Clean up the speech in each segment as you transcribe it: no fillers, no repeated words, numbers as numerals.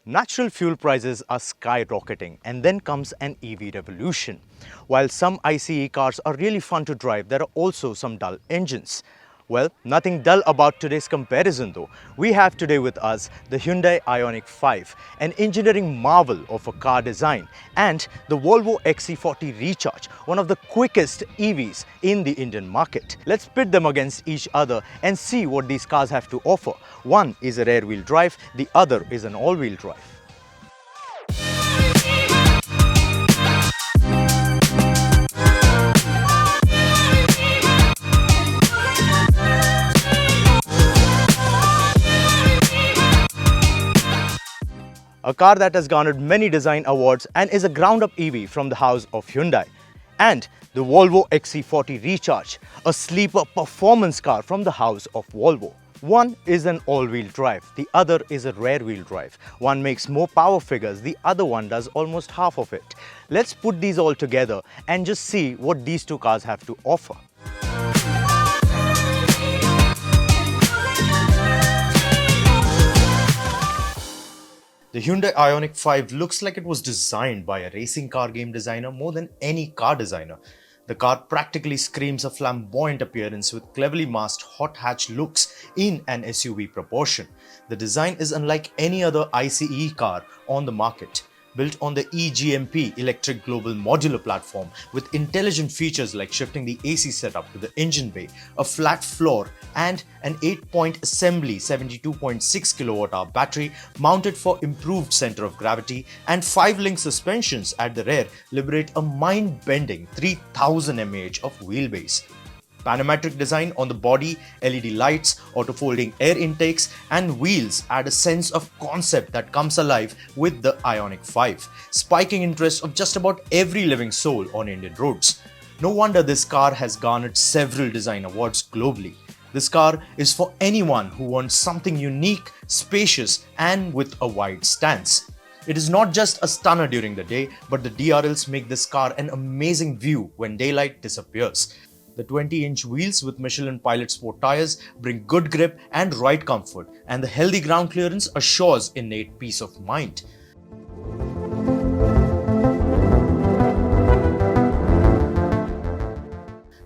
Natural fuel prices are skyrocketing, and then comes an EV revolution. While some ICE cars are really fun to drive, there are also some dull engines. Well, nothing dull about today's comparison though. We have today with us the Hyundai Ioniq 5, an engineering marvel of a car design, and the Volvo XC40 Recharge, one of the quickest EVs in the Indian market. Let's pit them against each other and see what these cars have to offer. One is a rear-wheel drive, the other is an all-wheel drive. A car that has garnered many design awards and is a ground-up EV from the house of Hyundai. And the Volvo XC40 Recharge, a sleeper performance car from the house of Volvo. One is an all-wheel drive, the other is a rear-wheel drive. One makes more power figures, the other one does almost half of it. Let's put these all together and just see what these two cars have to offer. The Hyundai Ioniq 5 looks like it was designed by a racing car game designer more than any car designer. The car practically screams a flamboyant appearance with cleverly masked hot hatch looks in an SUV proportion. The design is unlike any other ICE car on the market. Built on the eGMP Electric Global Modular platform with intelligent features like shifting the AC setup to the engine bay, a flat floor and an 8-point assembly 72.6 kWh battery mounted for improved center of gravity, and 5-link suspensions at the rear liberate a mind-bending 3000 mAh of wheelbase. Panoramic design on the body, LED lights, auto-folding air intakes and wheels add a sense of concept that comes alive with the Ioniq 5, spiking interest of just about every living soul on Indian roads. No wonder this car has garnered several design awards globally. This car is for anyone who wants something unique, spacious and with a wide stance. It is not just a stunner during the day, but the DRLs make this car an amazing view when daylight disappears. The 20-inch wheels with Michelin Pilot Sport tyres bring good grip and ride comfort, and the healthy ground clearance assures innate peace of mind.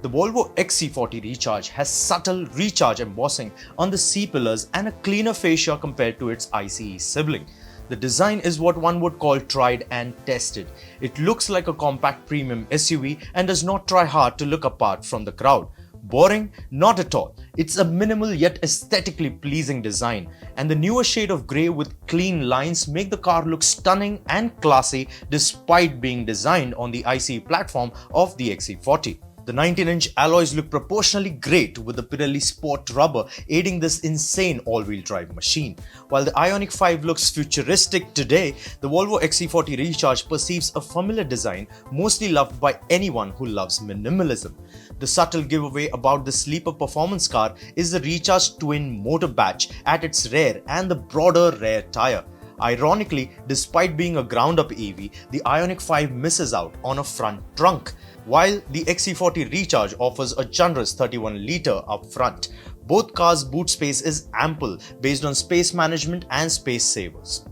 The Volvo XC40 Recharge has subtle Recharge embossing on the C-pillars and a cleaner fascia compared to its ICE sibling. The design is what one would call tried and tested. It looks like a compact premium SUV and does not try hard to look apart from the crowd. Boring? Not at all. It's a minimal yet aesthetically pleasing design, and the newer shade of grey with clean lines make the car look stunning and classy despite being designed on the ICE platform of the XC40. The 19-inch alloys look proportionally great with the Pirelli Sport rubber aiding this insane all-wheel drive machine. While the Ioniq 5 looks futuristic today, the Volvo XC40 Recharge perceives a familiar design mostly loved by anyone who loves minimalism. The subtle giveaway about the sleeper performance car is the Recharge twin motor batch at its rear and the broader rear tyre. Ironically, despite being a ground-up EV, the Ioniq 5 misses out on a front trunk, while the XC40 Recharge offers a generous 31-litre up front. Both cars' boot space is ample based on space management and space savers.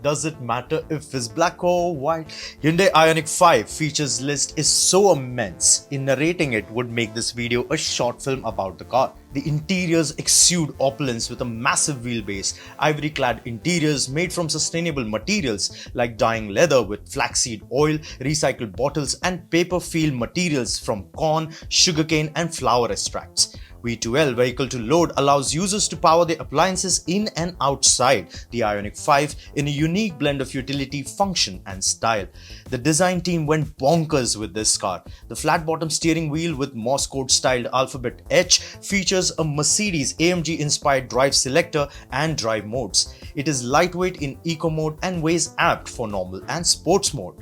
Does it matter if it's black or white? Hyundai Ioniq 5 features list is so immense, in narrating it would make this video a short film about the car. The interiors exude opulence with a massive wheelbase, ivory-clad interiors made from sustainable materials like dyeing leather with flaxseed oil, recycled bottles and paper field materials from corn, sugarcane and flower extracts. V2L vehicle to load allows users to power their appliances in and outside the Ioniq 5 in a unique blend of utility, function and style. The design team went bonkers with this car. The flat-bottom steering wheel with Morse code styled alphabet H features a Mercedes AMG inspired drive selector and drive modes. It is lightweight in eco mode and weighs apt for normal and sports mode.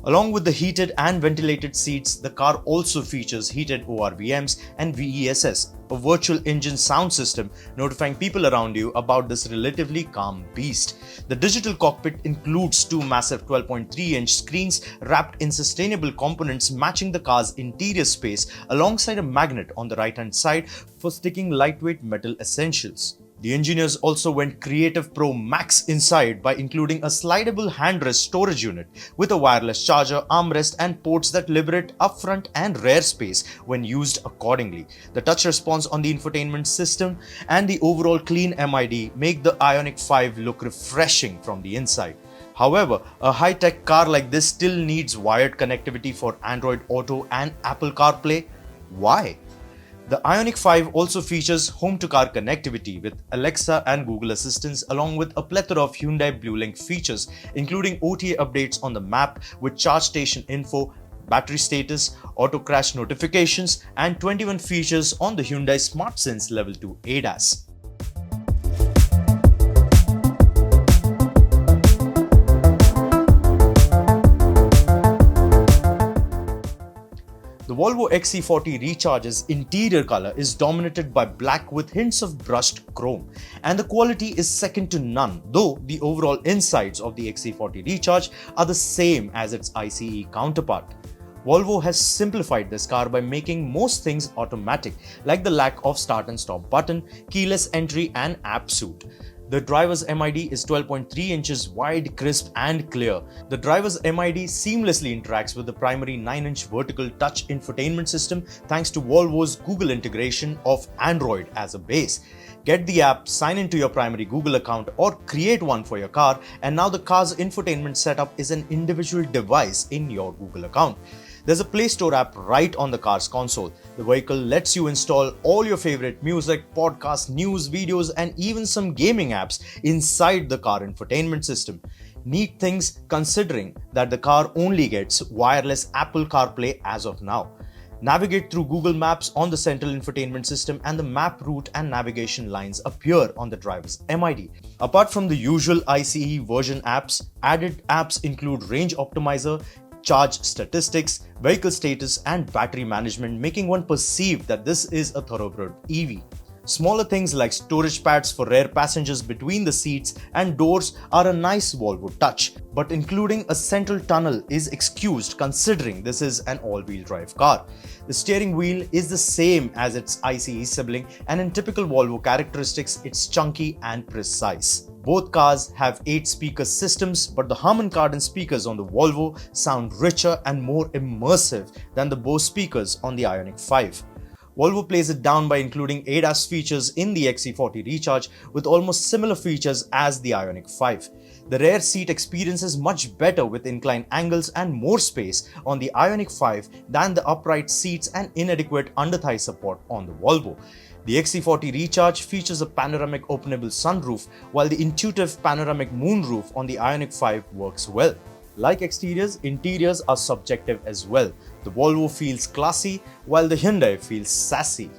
Along with the heated and ventilated seats, the car also features heated ORVMs and VESS, a virtual engine sound system notifying people around you about this relatively calm beast. The digital cockpit includes two massive 12.3-inch screens wrapped in sustainable components matching the car's interior space, alongside a magnet on the right-hand side for sticking lightweight metal essentials. The engineers also went Creative Pro Max inside by including a slidable handrest storage unit with a wireless charger, armrest and ports that liberate upfront and rear space when used accordingly. The touch response on the infotainment system and the overall clean MID make the Ioniq 5 look refreshing from the inside. However, a high-tech car like this still needs wired connectivity for Android Auto and Apple CarPlay. Why? The Ioniq 5 also features home-to-car connectivity with Alexa and Google Assistants, along with a plethora of Hyundai BlueLink features, including OTA updates on the map with charge station info, battery status, auto crash notifications, and 21 features on the Hyundai SmartSense Level 2 ADAS. The Volvo XC40 Recharge's interior color is dominated by black with hints of brushed chrome, and the quality is second to none, though the overall insides of the XC40 Recharge are the same as its ICE counterpart. Volvo has simplified this car by making most things automatic, like the lack of start and stop button, keyless entry and app suite. The driver's MID is 12.3 inches wide, crisp and clear. The driver's MID seamlessly interacts with the primary 9-inch vertical touch infotainment system thanks to Volvo's Google integration of Android as a base. Get the app, sign into your primary Google account or create one for your car, and now the car's infotainment setup is an individual device in your Google account. There's a Play Store app right on the car's console. The vehicle lets you install all your favorite music, podcasts, news, videos, and even some gaming apps inside the car infotainment system. Neat things considering that the car only gets wireless Apple CarPlay as of now. Navigate through Google Maps on the central infotainment system, and the map route and navigation lines appear on the driver's MID. Apart from the usual ICE version apps, added apps include Range Optimizer, charge statistics, vehicle status and battery management, making one perceive that this is a thoroughbred EV. Smaller things like storage pads for rear passengers between the seats and doors are a nice Volvo touch, but including a central tunnel is excused considering this is an all-wheel drive car. The steering wheel is the same as its ICE sibling, and in typical Volvo characteristics, it's chunky and precise. Both cars have 8-speaker systems, but the Harman Kardon speakers on the Volvo sound richer and more immersive than the Bose speakers on the Ioniq 5. Volvo plays it down by including ADAS features in the XC40 Recharge with almost similar features as the Ioniq 5. The rear seat experience is much better with inclined angles and more space on the Ioniq 5 than the upright seats and inadequate under-thigh support on the Volvo. The XC40 Recharge features a panoramic openable sunroof, while the intuitive panoramic moonroof on the Ioniq 5 works well. Like exteriors, interiors are subjective as well. The Volvo feels classy, while the Hyundai feels sassy.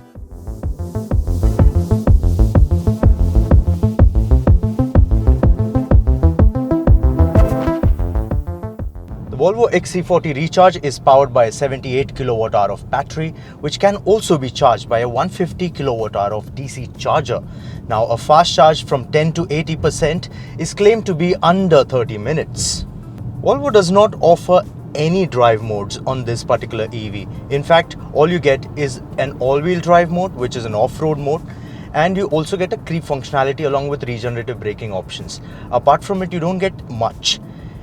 The Volvo XC40 Recharge is powered by a 78 kWh of battery, which can also be charged by a 150 kWh of DC charger. Now, a fast charge from 10 to 80% is claimed to be under 30 minutes. Volvo does not offer any drive modes on this particular EV. In fact, all you get is an all-wheel drive mode, which is an off-road mode, and you also get a creep functionality along with regenerative braking options. Apart from it, you don't get much.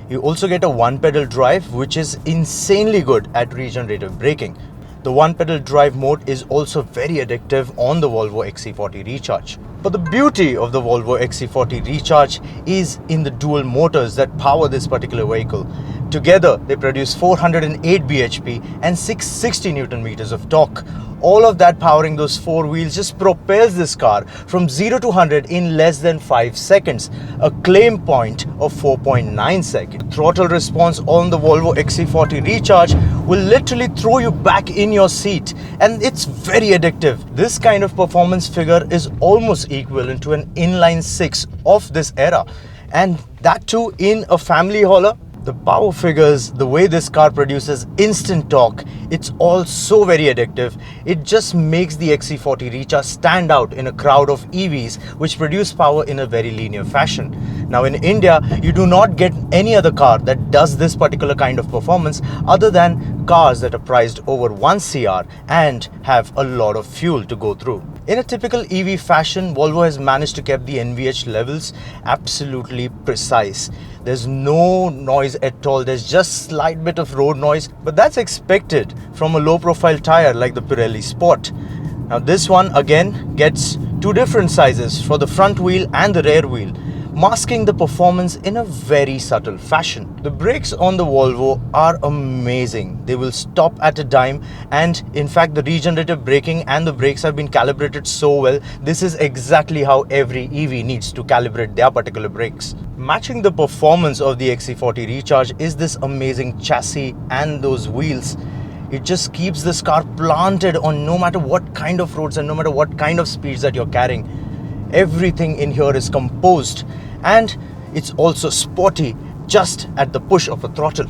You also get a one-pedal drive, which is insanely good at regenerative braking. The one-pedal drive mode is also very addictive on the Volvo XC40 Recharge. But the beauty of the Volvo XC40 Recharge is in the dual motors that power this particular vehicle. Together, they produce 408 bhp and 660 Newton meters of torque. All of that powering those four wheels just propels this car from 0 to 100 in less than 5 seconds, a claim point of 4.9 seconds. Throttle response on the Volvo XC40 Recharge will literally throw you back in your seat, and it's very addictive. This kind of performance figure is almost equivalent to an inline 6 of this era, and that too in a family hauler. The power figures, the way this car produces instant torque, it's all so very addictive. It just makes the XC40 Recharge stand out in a crowd of EVs which produce power in a very linear fashion. Now in India, you do not get any other car that does this particular kind of performance other than cars that are priced over 1 CR and have a lot of fuel to go through. In a typical EV fashion, Volvo has managed to keep the NVH levels absolutely precise. There's no noise at all, there's just slight bit of road noise, but that's expected from a low profile tire like the Pirelli Sport. Now this one again gets two different sizes for the front wheel and the rear wheel, masking the performance in a very subtle fashion. The brakes on the Volvo are amazing. They will stop at a dime, and in fact the regenerative braking and the brakes have been calibrated so well. This is exactly how every EV needs to calibrate their particular brakes. Matching the performance of the XC40 Recharge is this amazing chassis and those wheels. It just keeps this car planted on no matter what kind of roads and no matter what kind of speeds that you're carrying. Everything in here is composed, and it's also sporty just at the push of a throttle.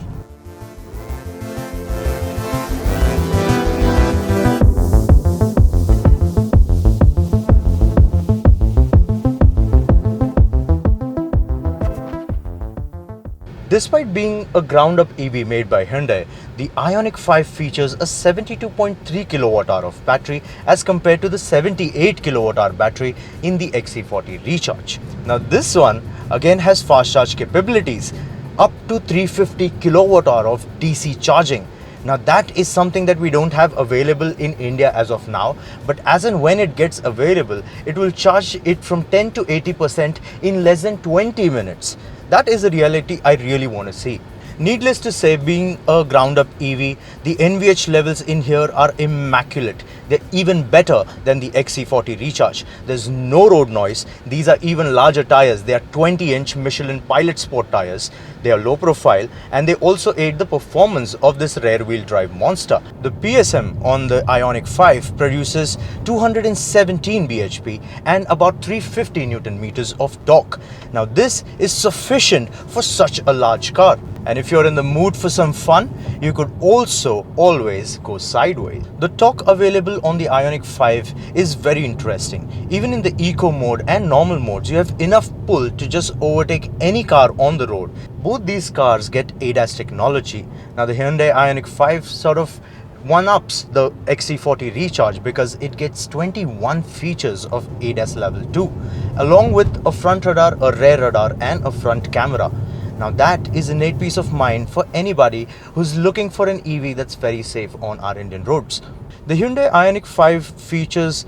Despite being a ground-up EV made by Hyundai, the Ioniq 5 features a 72.3 kWh of battery as compared to the 78 kWh battery in the XC40 Recharge. Now this one again has fast charge capabilities, up to 350 kWh of DC charging. Now that is something that we don't have available in India as of now, but as and when it gets available, it will charge it from 10 to 80% in less than 20 minutes. That is a reality I really want to see. Needless to say, being a ground-up EV, the NVH levels in here are immaculate. They're even better than the XC40 Recharge. There's no road noise. These are even larger tires. They are 20-inch Michelin Pilot Sport tires. They are low profile, and they also aid the performance of this rear-wheel drive monster. The PSM on the Ioniq 5 produces 217 bhp and about 350 Newton meters of torque. Now this is sufficient for such a large car. And if you're in the mood for some fun, you could also always go sideways. The torque available on the Ioniq 5 is very interesting. Even in the eco mode and normal modes, you have enough pull to just overtake any car on the road. Both these cars get ADAS technology. Now the Hyundai Ioniq 5 sort of one-ups the XC40 Recharge because it gets 21 features of ADAS level 2, along with a front radar, a rear radar and a front camera. Now that is innate peace of mind for anybody who's looking for an EV that's very safe on our Indian roads. The Hyundai Ioniq 5 features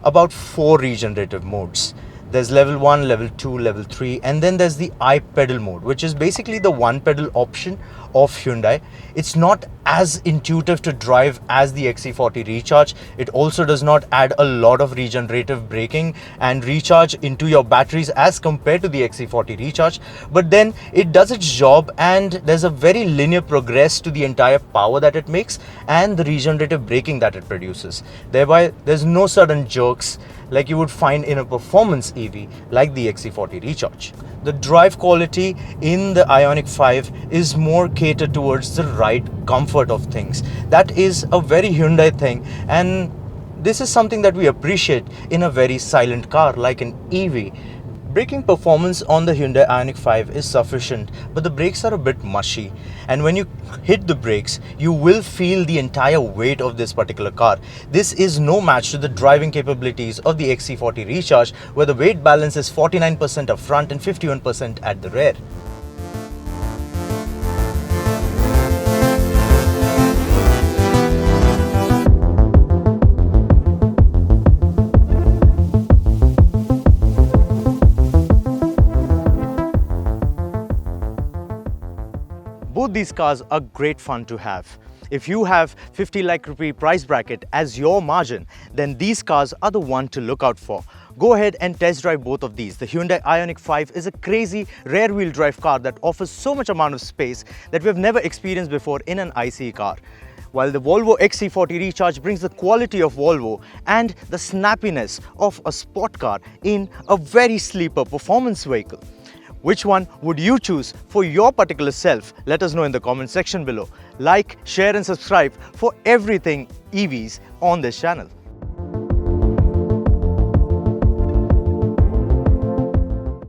about 4 regenerative modes. There's level 1, level 2, level 3, and then there's the I-pedal mode, which is basically the one pedal option of Hyundai. It's not as intuitive to drive as the XC40 Recharge. It also does not add a lot of regenerative braking and recharge into your batteries as compared to the XC40 Recharge, but then it does its job, and there's a very linear progress to the entire power that it makes and the regenerative braking that it produces. Thereby, there's no sudden jerks like you would find in a performance EV like the XC40 Recharge. The drive quality in the Ioniq 5 is more catered towards the ride comfort of things. That is a very Hyundai thing, and this is something that we appreciate in a very silent car like an EV. Braking performance on the Hyundai Ioniq 5 is sufficient, but the brakes are a bit mushy, and when you hit the brakes, you will feel the entire weight of this particular car. This is no match to the driving capabilities of the XC40 Recharge, where the weight balance is 49% up front and 51% at the rear. Both these cars are great fun to have. If you have 50 lakh rupee price bracket as your margin, then these cars are the one to look out for. Go ahead and test drive both of these. The Hyundai Ioniq 5 is a crazy rear-wheel drive car that offers so much amount of space that we have never experienced before in an ICE car. While the Volvo XC40 Recharge brings the quality of Volvo and the snappiness of a sport car in a very sleeper performance vehicle. Which one would you choose for your particular self? Let us know in the comment section below. Like, share and subscribe for everything EVs on this channel.